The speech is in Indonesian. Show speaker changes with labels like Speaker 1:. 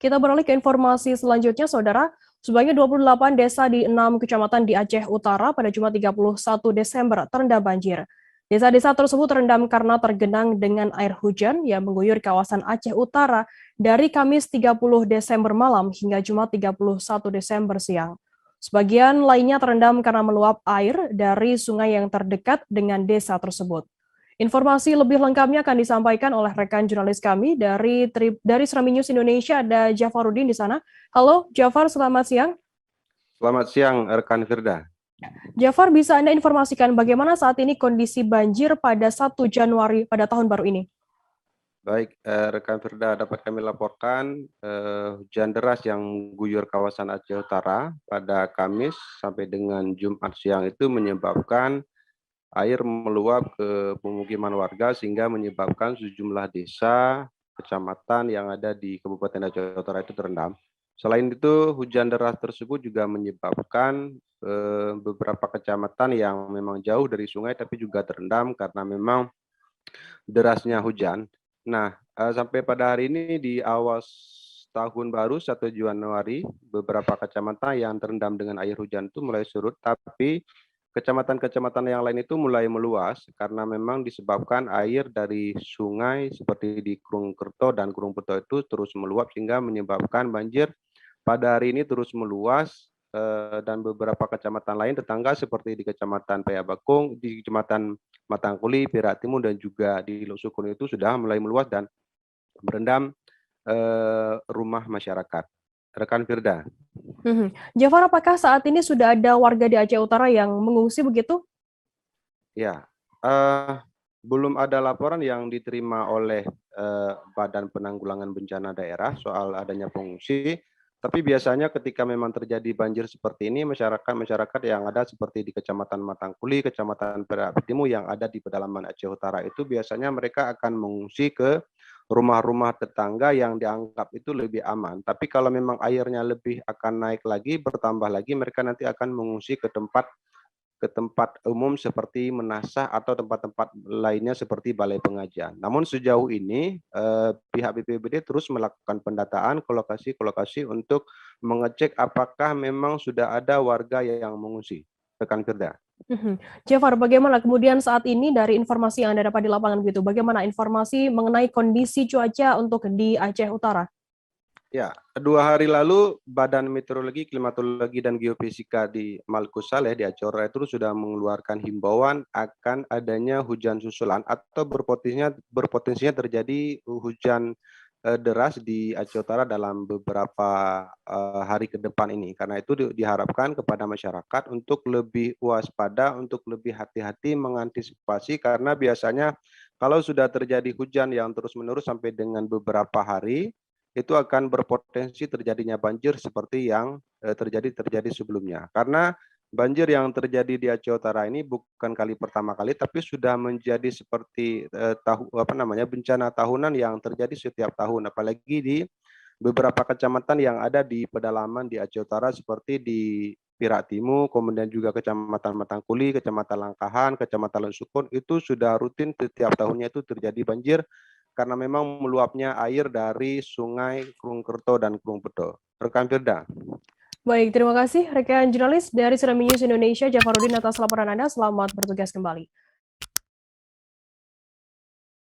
Speaker 1: Kita beralih ke informasi selanjutnya, Saudara. Sebanyak 28 desa di 6 kecamatan di Aceh Utara pada Jumat 31 Desember terendam banjir. Desa-desa tersebut terendam karena tergenang dengan air hujan yang mengguyur kawasan Aceh Utara dari Kamis 30 Desember malam hingga Jumat 31 Desember siang. Sebagian lainnya terendam karena meluap air dari sungai yang terdekat dengan desa tersebut. Informasi lebih lengkapnya akan disampaikan oleh rekan jurnalis kami dari Serambi News Indonesia, ada Jafarudin di sana. Halo Jafar, selamat siang.
Speaker 2: Selamat siang, rekan Firda.
Speaker 1: Jafar, bisa Anda informasikan bagaimana saat ini kondisi banjir pada 1 Januari pada tahun baru ini?
Speaker 2: Baik, rekan Firda, dapat kami laporkan hujan deras yang guyur kawasan Aceh Utara pada Kamis sampai dengan Jumat siang itu menyebabkan air meluap ke pemukiman warga sehingga menyebabkan sejumlah desa, kecamatan yang ada di Kabupaten Aceh Utara itu terendam. Selain itu, hujan deras tersebut juga menyebabkan beberapa kecamatan yang memang jauh dari sungai tapi juga terendam karena memang derasnya hujan. Nah, sampai pada hari ini di awal tahun baru 1 Januari, beberapa kecamatan yang terendam dengan air hujan itu mulai surut, tapi kecamatan-kecamatan yang lain itu mulai meluas karena memang disebabkan air dari sungai seperti di Krungkerto dan Krungpeto itu terus meluap sehingga menyebabkan banjir pada hari ini terus meluas dan beberapa kecamatan lain tetangga seperti di Kecamatan Payabakung, di Kecamatan Matangkuli, Perak Timur dan juga di Luk Sukun itu sudah mulai meluas dan merendam rumah masyarakat. Rekan Firda.
Speaker 1: Jafar, apakah saat ini sudah ada warga di Aceh Utara yang mengungsi begitu?
Speaker 2: Ya, belum ada laporan yang diterima oleh Badan Penanggulangan Bencana Daerah soal adanya pengungsi. Tapi biasanya ketika memang terjadi banjir seperti ini, masyarakat yang ada seperti di Kecamatan Matangkuli, Kecamatan Perak Timur yang ada di pedalaman Aceh Utara itu biasanya mereka akan mengungsi ke rumah-rumah tetangga yang dianggap itu lebih aman. Tapi kalau memang airnya lebih akan naik lagi, bertambah lagi, mereka nanti akan mengungsi ke tempat umum seperti Menasah atau tempat-tempat lainnya seperti balai pengajian. Namun sejauh ini pihak BPBD terus melakukan pendataan ke lokasi-lokasi untuk mengecek apakah memang sudah ada warga yang mengungsi. Rekan Firda.
Speaker 1: Jafar, bagaimana kemudian saat ini dari informasi yang Anda dapat di lapangan begitu? Bagaimana informasi mengenai kondisi cuaca untuk di Aceh Utara?
Speaker 2: Ya, 2 hari lalu Badan Meteorologi, Klimatologi, dan Geofisika di Maluku Saleh di Aceh Utara itu sudah mengeluarkan himbauan akan adanya hujan susulan atau berpotensinya terjadi hujan deras di Aceh Utara dalam beberapa hari ke depan ini. Karena itu diharapkan kepada masyarakat untuk lebih waspada, untuk lebih hati-hati mengantisipasi karena biasanya kalau sudah terjadi hujan yang terus-menerus sampai dengan beberapa hari, itu akan berpotensi terjadinya banjir seperti yang terjadi sebelumnya. Karena banjir yang terjadi di Aceh Utara ini bukan kali pertama kali, tapi sudah menjadi seperti bencana tahunan yang terjadi setiap tahun, apalagi di beberapa kecamatan yang ada di pedalaman di Aceh Utara seperti di Perak Timur, kemudian juga Kecamatan Matangkuli, Kecamatan Langkahan, Kecamatan Luk Sukun, itu sudah rutin setiap tahunnya itu terjadi banjir karena memang meluapnya air dari sungai Krungkerto dan Krungpeto. Rekan Firda.
Speaker 1: Baik, terima kasih rekan jurnalis dari Serambi News Indonesia, Jafarudin, atas laporan Anda. Selamat bertugas kembali.